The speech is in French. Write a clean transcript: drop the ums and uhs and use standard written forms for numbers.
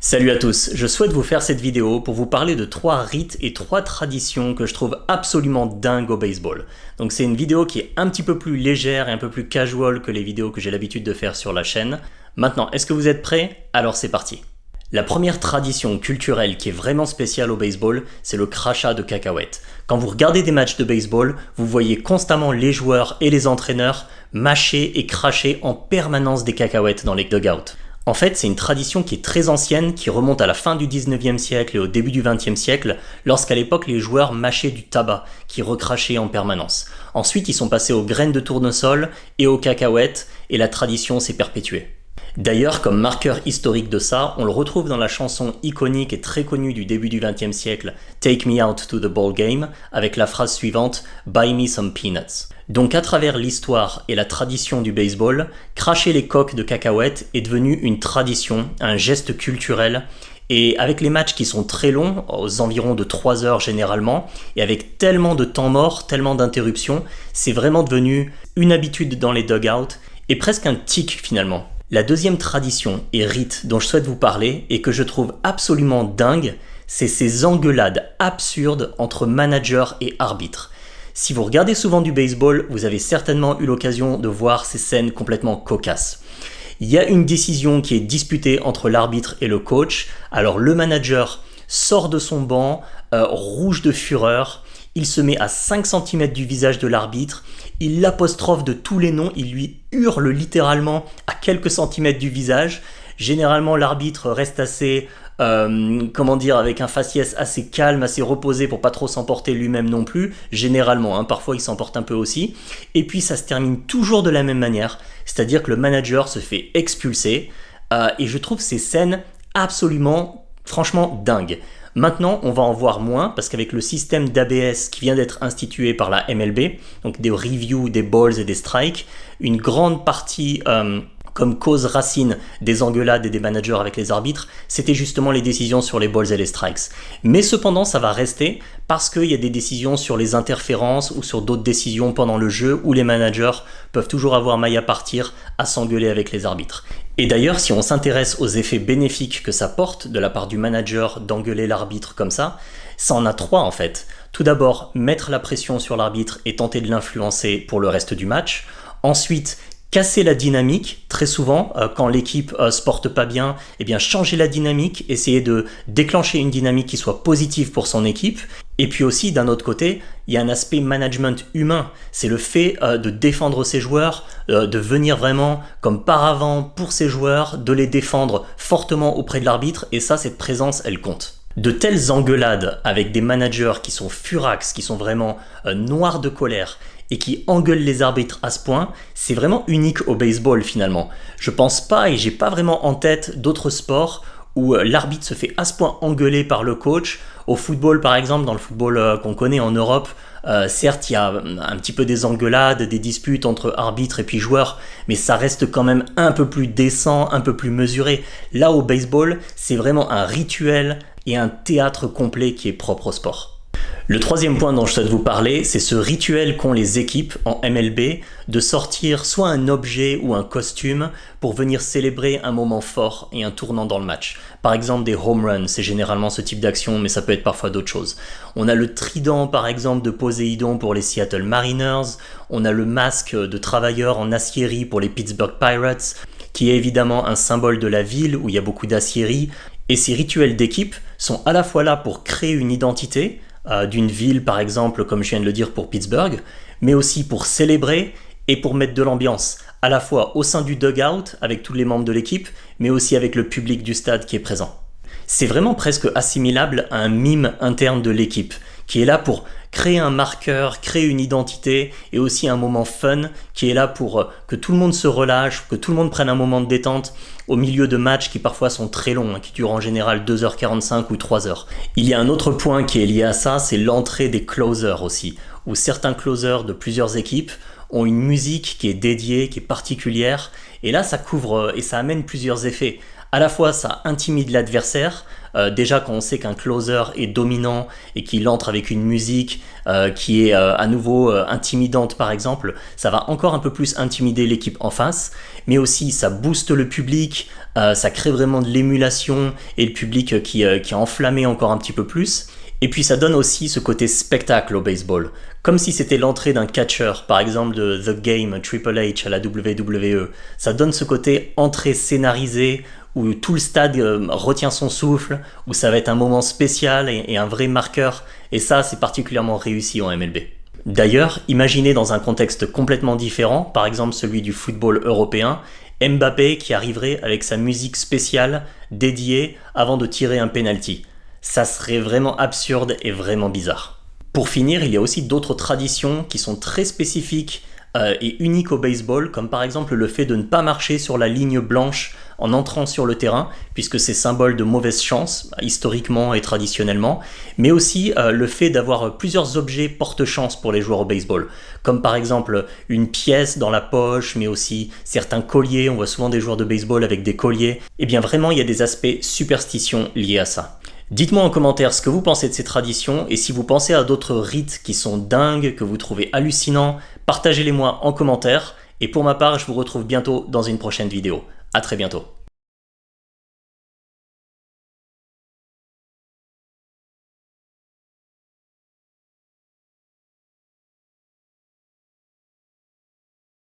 Salut à tous, je souhaite vous faire cette vidéo pour vous parler de 3 rites et 3 traditions que je trouve absolument dingues au baseball. Donc c'est une vidéo qui est un petit peu plus légère et un peu plus casual que les vidéos que j'ai l'habitude de faire sur la chaîne. Maintenant, est-ce que vous êtes prêts? Alors c'est parti. La première tradition culturelle qui est vraiment spéciale au baseball, c'est le crachat de cacahuètes. Quand vous regardez des matchs de baseball, vous voyez constamment les joueurs et les entraîneurs mâcher et cracher en permanence des cacahuètes dans les dugouts. En fait, c'est une tradition qui est très ancienne, qui remonte à la fin du 19e siècle et au début du 20e siècle, lorsqu'à l'époque les joueurs mâchaient du tabac, qui recrachaient en permanence. Ensuite, ils sont passés aux graines de tournesol et aux cacahuètes, et la tradition s'est perpétuée. D'ailleurs, comme marqueur historique de ça, on le retrouve dans la chanson iconique et très connue du début du XXe siècle, Take Me Out to the Ball Game, avec la phrase suivante, Buy me some peanuts. Donc à travers l'histoire et la tradition du baseball, cracher les coques de cacahuètes est devenu une tradition, un geste culturel, et avec les matchs qui sont très longs, aux environs de 3 heures généralement, et avec tellement de temps mort, tellement d'interruptions, c'est vraiment devenu une habitude dans les dugouts, et presque un tic finalement. La deuxième tradition et rite dont je souhaite vous parler et que je trouve absolument dingue, c'est ces engueulades absurdes entre managers et arbitres. Si vous regardez souvent du baseball, vous avez certainement eu l'occasion de voir ces scènes complètement cocasses. Il y a une décision qui est disputée entre l'arbitre et le coach, alors le manager sort de son banc, rouge de fureur, il se met à 5 cm du visage de l'arbitre, il l'apostrophe de tous les noms, il lui hurle littéralement à quelques centimètres du visage. Généralement, l'arbitre reste assez, avec un faciès assez calme, assez reposé pour pas trop s'emporter lui-même non plus. Généralement, parfois il s'emporte un peu aussi. Et puis ça se termine toujours de la même manière, c'est-à-dire que le manager se fait expulser. Et je trouve ces scènes absolument, franchement dingues. Maintenant, on va en voir moins parce qu'avec le système d'ABS qui vient d'être institué par la MLB, donc des reviews des balls et des strikes, une grande partie comme cause racine des engueulades et des managers avec les arbitres, c'était justement les décisions sur les balls et les strikes. Mais cependant, ça va rester parce qu'il y a des décisions sur les interférences ou sur d'autres décisions pendant le jeu où les managers peuvent toujours avoir maille à partir à s'engueuler avec les arbitres. Et d'ailleurs, si on s'intéresse aux effets bénéfiques que ça porte de la part du manager d'engueuler l'arbitre comme ça en a 3 en fait. Tout d'abord, mettre la pression sur l'arbitre et tenter de l'influencer pour le reste du match. Ensuite, casser la dynamique, très souvent, quand l'équipe se porte pas bien, changer la dynamique, essayer de déclencher une dynamique qui soit positive pour son équipe. Et puis aussi, d'un autre côté, il y a un aspect management humain. C'est le fait de défendre ses joueurs, de venir vraiment comme paravent pour ses joueurs, de les défendre fortement auprès de l'arbitre. Et ça, cette présence, elle compte. De telles engueulades avec des managers qui sont furax, qui sont vraiment noirs de colère, et qui engueulent les arbitres à ce point, c'est vraiment unique au baseball finalement. Je pense pas et j'ai pas vraiment en tête d'autres sports où l'arbitre se fait à ce point engueuler par le coach. Au football par exemple, dans le football qu'on connaît en Europe, certes il y a un petit peu des engueulades, des disputes entre arbitres et puis joueurs, mais ça reste quand même un peu plus décent, un peu plus mesuré. Là au baseball, c'est vraiment un rituel et un théâtre complet qui est propre au sport. Le troisième point dont je souhaite vous parler, c'est ce rituel qu'ont les équipes en MLB de sortir soit un objet ou un costume pour venir célébrer un moment fort et un tournant dans le match. Par exemple des home runs, c'est généralement ce type d'action, mais ça peut être parfois d'autres choses. On a le trident par exemple de Poséidon pour les Seattle Mariners, on a le masque de travailleur en aciérie pour les Pittsburgh Pirates, qui est évidemment un symbole de la ville où il y a beaucoup d'aciérie. Et ces rituels d'équipe sont à la fois là pour créer une identité, d'une ville par exemple comme je viens de le dire pour Pittsburgh, mais aussi pour célébrer et pour mettre de l'ambiance, à la fois au sein du dugout avec tous les membres de l'équipe, mais aussi avec le public du stade qui est présent. C'est vraiment presque assimilable à un mime interne de l'équipe, qui est là pour créer un marqueur, créer une identité et aussi un moment fun qui est là pour que tout le monde se relâche, que tout le monde prenne un moment de détente au milieu de matchs qui parfois sont très longs, qui durent en général 2h45 ou 3h. Il y a un autre point qui est lié à ça, c'est l'entrée des closers aussi, où certains closers de plusieurs équipes ont une musique qui est dédiée, qui est particulière, et là ça couvre et ça amène plusieurs effets. À la fois, ça intimide l'adversaire. Déjà, quand on sait qu'un closer est dominant et qu'il entre avec une musique qui est à nouveau intimidante, par exemple, ça va encore un peu plus intimider l'équipe en face. Mais aussi, ça booste le public, ça crée vraiment de l'émulation et le public qui est enflammé encore un petit peu plus. Et puis ça donne aussi ce côté spectacle au baseball, comme si c'était l'entrée d'un catcheur, par exemple de The Game, Triple H à la WWE. Ça donne ce côté entrée scénarisée, où tout le stade retient son souffle, où ça va être un moment spécial et un vrai marqueur, et ça c'est particulièrement réussi en MLB. D'ailleurs, imaginez dans un contexte complètement différent, par exemple celui du football européen, Mbappé qui arriverait avec sa musique spéciale dédiée avant de tirer un penalty. Ça serait vraiment absurde et vraiment bizarre. Pour finir, il y a aussi d'autres traditions qui sont très spécifiques et uniques au baseball, comme par exemple le fait de ne pas marcher sur la ligne blanche en entrant sur le terrain, puisque c'est symbole de mauvaise chance, historiquement et traditionnellement, mais aussi le fait d'avoir plusieurs objets porte-chance pour les joueurs au baseball, comme par exemple une pièce dans la poche, mais aussi certains colliers, on voit souvent des joueurs de baseball avec des colliers, et bien vraiment il y a des aspects superstitions liés à ça. Dites-moi en commentaire ce que vous pensez de ces traditions et si vous pensez à d'autres rites qui sont dingues, que vous trouvez hallucinants, partagez-les moi en commentaire. Et pour ma part, je vous retrouve bientôt dans une prochaine vidéo. À très bientôt.